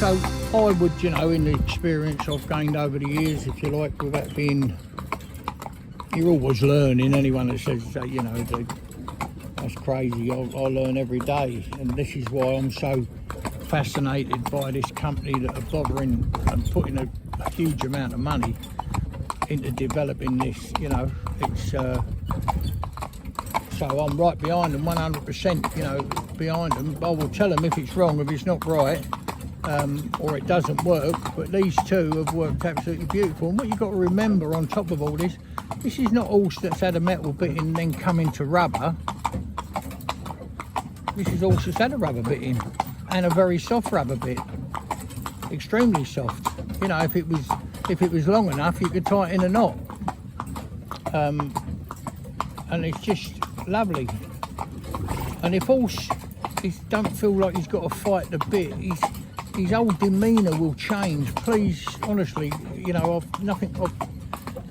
So I would, you know, in the experience I've gained over the years, if you like, without being, you're always learning. Anyone that says that, you know, that's crazy. I learn every day, and this is why I'm so fascinated by this company that are bothering and putting a huge amount of money into developing this. You know, it's so I'm right behind them, 100%. You know, behind them. I will tell them if it's wrong, if it's not right, or it doesn't work. But these two have worked absolutely beautiful. And what you've got to remember on top of all this is not horse that's had a metal bit in and then come into rubber. This is horse that's had a rubber bit in, and a very soft rubber bit, extremely soft. You know, if it was long enough, you could tie it in a knot, and it's just lovely. And if horse don't feel like he's got to fight the bit, his whole demeanour will change. Please, honestly, you know,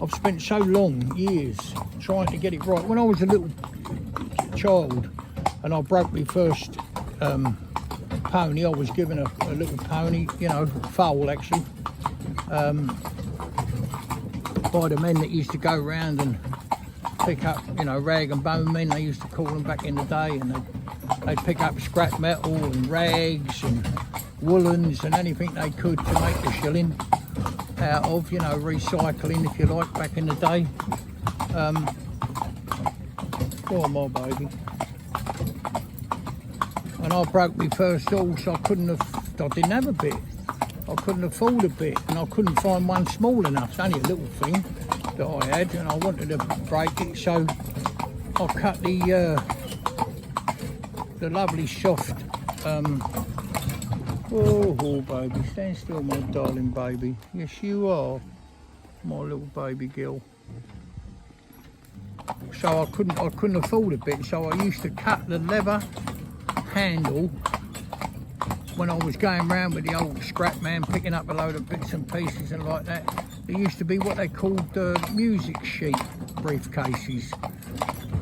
I've spent so long years trying to get it right. When I was a little child and I broke my first pony, I was given a little pony, you know, foal actually, by the men that used to go round and pick up, you know, rag and bone men, they used to call them back in the day, and they'd pick up scrap metal and rags and woolens and anything they could to make a shilling out of, you know, recycling, if you like, back in the day. Go on, my baby. And I broke my first horse. I didn't have a bit. I couldn't afford a bit, and I couldn't find one small enough. It's only a little thing that I had, and I wanted to break it, so I cut the lovely soft. Oh, baby, stand still, my darling baby. Yes, you are, my little baby girl. So I couldn't afford a bit, so I used to cut the leather handle when I was going around with the old scrap man, picking up a load of bits and pieces and like that. There used to be what they called music sheet briefcases.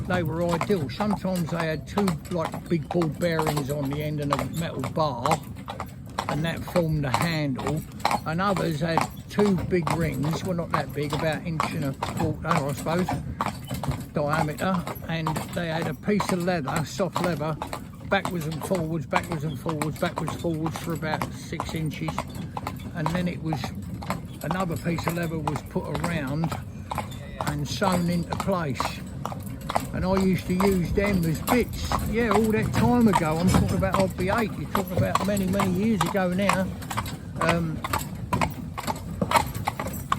They were ideal. Sometimes they had two like big ball bearings on the end and a metal bar, and that formed the handle. And others had two big rings, well, not that big, about an inch and a quarter, I suppose, diameter, and they had a piece of leather, soft leather, backwards and forwards, backwards and forwards, backwards forwards for about 6 inches, and then it was another piece of leather was put around and sewn into place, and I used to use them as bits. Yeah, all that time ago. I'm talking about I'd be 8. You're talking about many years ago now.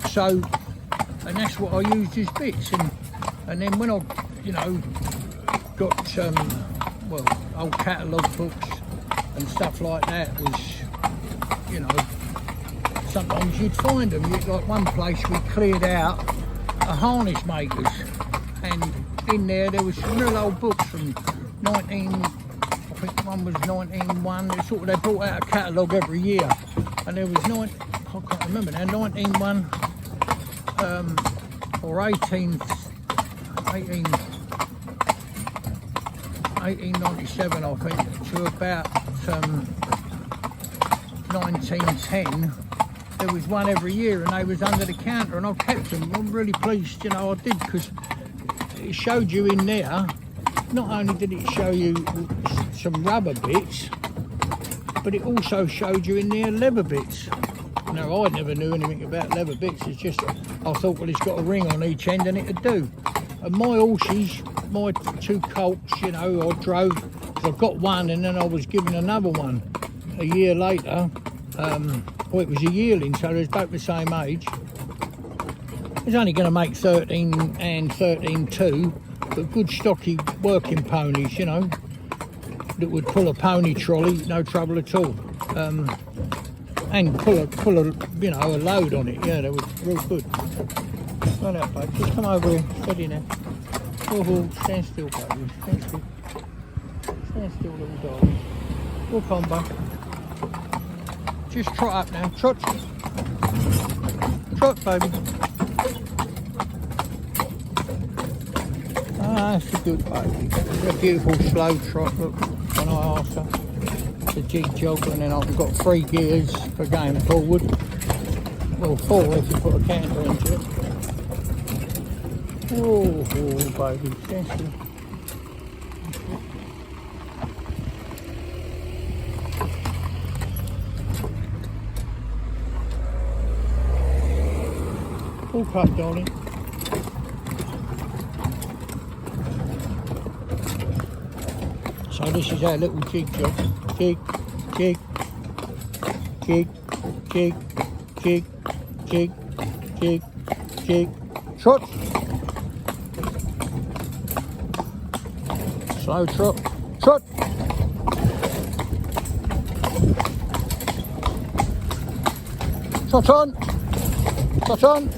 So, and that's what I used as bits, and then when I, you know, got well, old catalogue books and stuff like that, was, you know, sometimes you'd find them. Like one place we cleared out a harness makers, and in there was some real old books from 19, I think one was 1901. It's sort of, they brought out a catalogue every year, and there was I can't remember now, 1901 or 1897, I think, to about 1910. There was one every year, and they was under the counter, and I kept them. I'm really pleased, you know, I did, because it showed you in there. Not only did it show you some rubber bits, but it also showed you in there leather bits. Now, I never knew anything about leather bits. It's just, I thought, well, it's got a ring on each end and it'd do. And my horses, my 2 colts, you know, I drove, I got one and then I was given another one a year later. Well, it was a yearling, so they're both the same age. It's only going to make 13 and 13.2, but good stocky working ponies, you know, that would pull a pony trolley, no trouble at all. And pull a, you know, a load on it. Yeah, they were real good. Right out, babe. Just come over here. Steady now. Oh, stand still, baby. Stand still. Stand still, little darling. Walk on, babe. Just trot up now. Trot. Trot, baby. Ah, that's a good baby. A beautiful slow trot, look, when I ask her. the jig jog, and then I've got 3 gears for going forward. Well, 4 if you put a canter into it. Oh, baby, sensitive. All cut, darling. So this is our little jig jog. Jig, jig, jig, jig, jig, jig, jig, jig. Trot. Slow trot. Trot. Trot on. Trot on.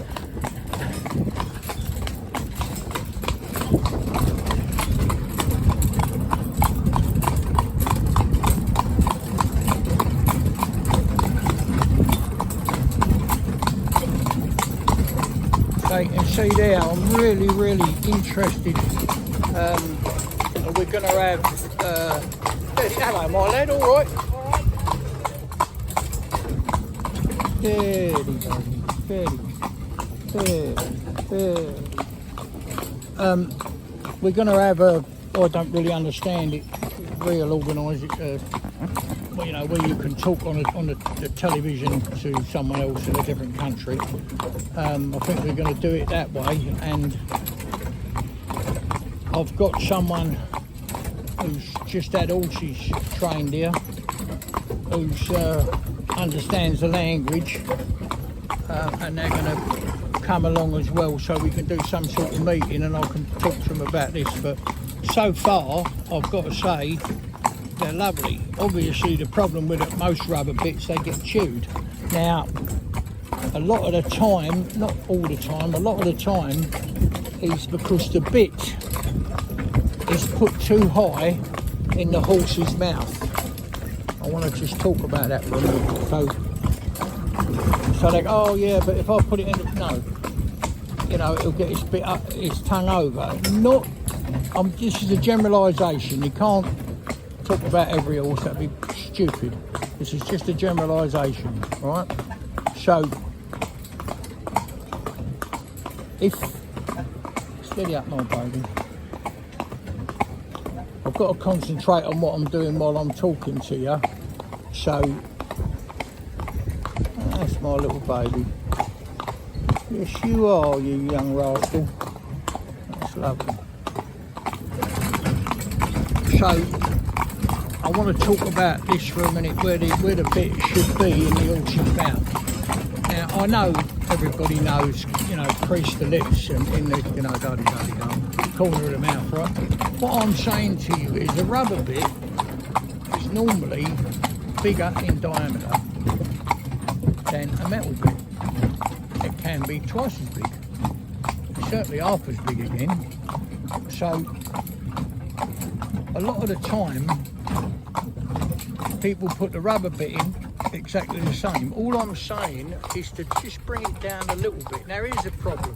You can see there, I'm really interested. We're going to have hello my lad, alright? We're going to have I don't really understand it, real organised, you know, where you can talk on the television to someone else in a different country. I think we're going to do it that way, and I've got someone who's just had horses trained here, who's understands the language, and they're going to come along as well, so we can do some sort of meeting and I can talk to them about this. But so far, I've got to say, they're lovely. Obviously, the problem with most rubber bits, they get chewed. Now, a lot of the time, not all the time, a lot of the time is because the bit is put too high in the horse's mouth. I want to just talk about that for a minute. So they go, oh yeah, but if I put it in, no, you know, it'll get its tongue over. Not, this is a generalisation. You can't talk about every horse, that'd be stupid. This is just a generalisation, right? So, steady up my baby. I've got to concentrate on what I'm doing while I'm talking to you. So, that's my little baby. Yes, you are, you young rascal. That's lovely. So, I want to talk about this for a minute, where the bit should be in the horse's mouth. Now, I know everybody knows, you know, crease the lips and in the, you know, corner of the mouth, right? What I'm saying to you is a rubber bit is normally bigger in diameter than a metal bit. It can be twice as big. It's certainly half as big again. So, a lot of the time, people put the rubber bit in exactly the same. All I'm saying is to just bring it down a little bit. Now, here's a problem.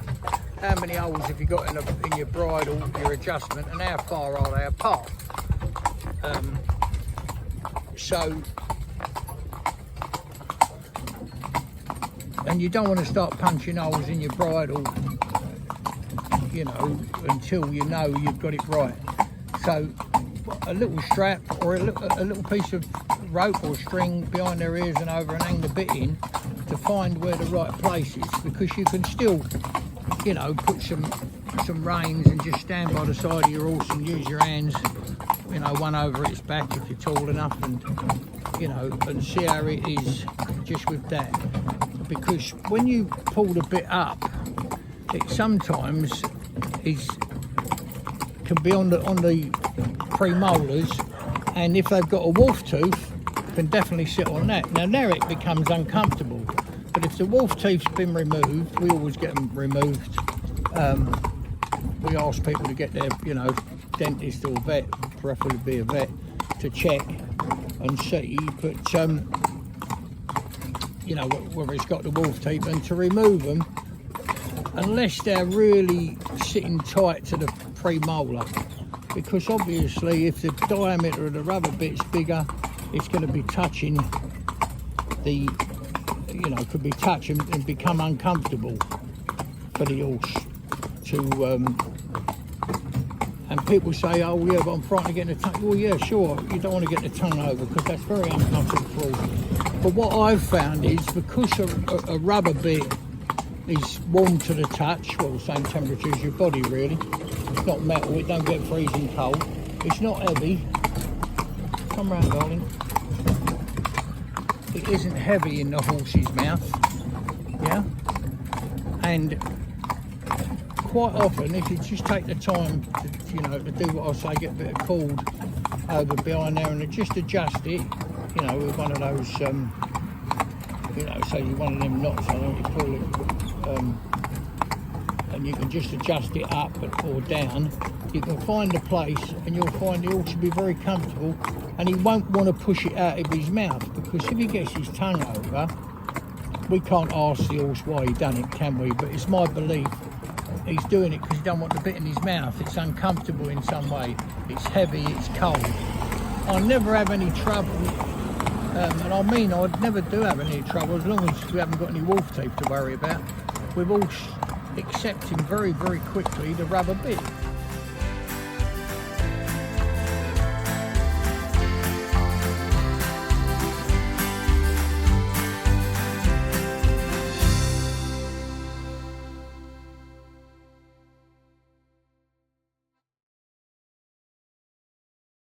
How many holes have you got in your bridle, your adjustment, and how far are they apart? And you don't want to start punching holes in your bridle, you know, until you know you've got it right. So a little strap or a little piece of rope or string behind their ears and over, and hang the bit in to find where the right place is, because you can still, you know, put some reins and just stand by the side of your horse and use your hands, you know, one over its back if you're tall enough, and, you know, and see how it is just with that. Because when you pull the bit up, it sometimes can be on the premolars, and if they've got a wolf tooth, can definitely sit on that. Now there it becomes uncomfortable, but if the wolf teeth's been removed, we always get them removed. We ask people to get their, you know, dentist or vet, preferably be a vet, to check and see, but you know, whether it's got the wolf teeth, and to remove them unless they're really sitting tight to the premolar, because obviously if the diameter of the rubber bit's bigger, it's going to be touching the, you know, could be touching and become uncomfortable for the horse to, and people say, oh yeah, but I'm frightened of getting the tongue. Well, yeah, sure, you don't want to get the tongue over because that's very uncomfortable. But what I've found is because a rubber bit is warm to the touch, well, the same temperature as your body really. It's not metal, it don't get freezing cold. It's not heavy. Come round, darling. It isn't heavy in the horse's mouth, yeah? And quite often, if you just take the time to, you know, to do what I say, get a bit of cord over behind there and just adjust it, you know, with one of those, you know, say one of them knots, I don't know what you call it, and you can just adjust it up or down. You can find a place and you'll find the horse will be very comfortable, and he won't want to push it out of his mouth, because if he gets his tongue over, we can't ask the horse why he done it, can we? But it's my belief he's doing it because he don't want the bit in his mouth. It's uncomfortable in some way. It's heavy, it's cold. I never have any trouble, and I mean I never do have any trouble as long as we haven't got any wolf teeth to worry about. We've all accepting very, very quickly the rubber bit.